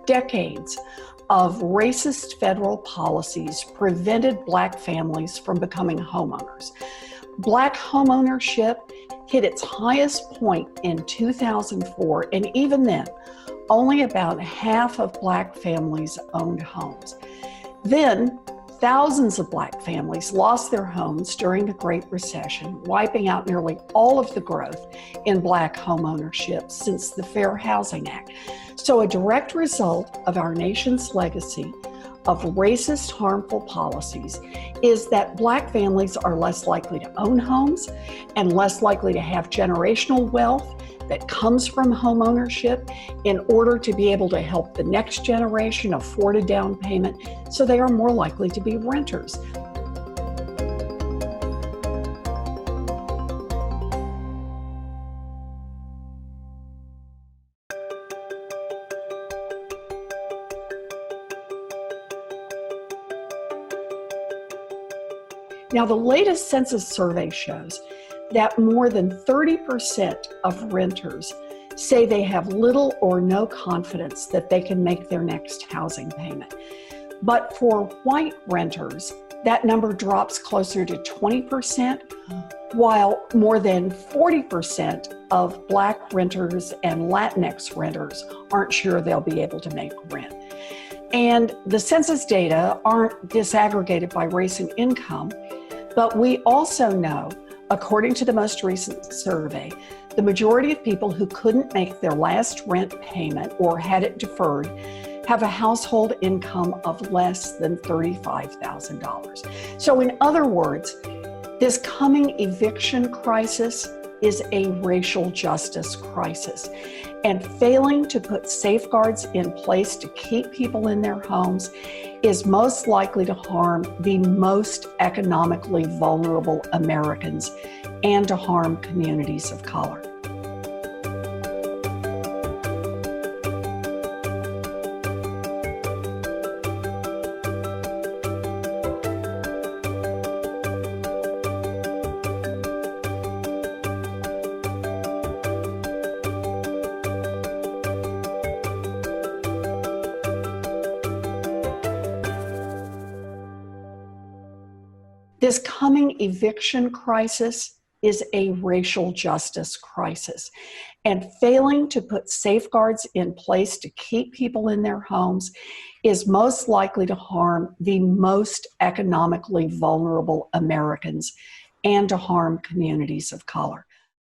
Decades of racist federal policies prevented Black families from becoming homeowners. Black homeownership hit its highest point in 2004, and even then, only about half of Black families owned homes. Then, thousands of Black families lost their homes during the Great Recession, wiping out nearly all of the growth in Black homeownership since the Fair Housing Act. So a direct result of our nation's legacy of racist, harmful policies is that Black families are less likely to own homes and less likely to have generational wealth that comes from home ownership in order to be able to help the next generation afford a down payment, so they are more likely to be renters. Now, the latest census survey shows that more than 30% of renters say they have little or no confidence that they can make their next housing payment. But for white renters, that number drops closer to 20%, while more than 40% of Black renters and Latinx renters aren't sure they'll be able to make rent. And the census data aren't disaggregated by race and income, but we also know, according to the most recent survey, the majority of people who couldn't make their last rent payment or had it deferred have a household income of less than $35,000. So in other words, this coming eviction crisis is a racial justice crisis. And failing to put safeguards in place to keep people in their homes is most likely to harm the most economically vulnerable Americans and to harm communities of color. This coming eviction crisis is a racial justice crisis, and failing to put safeguards in place to keep people in their homes is most likely to harm the most economically vulnerable Americans and to harm communities of color.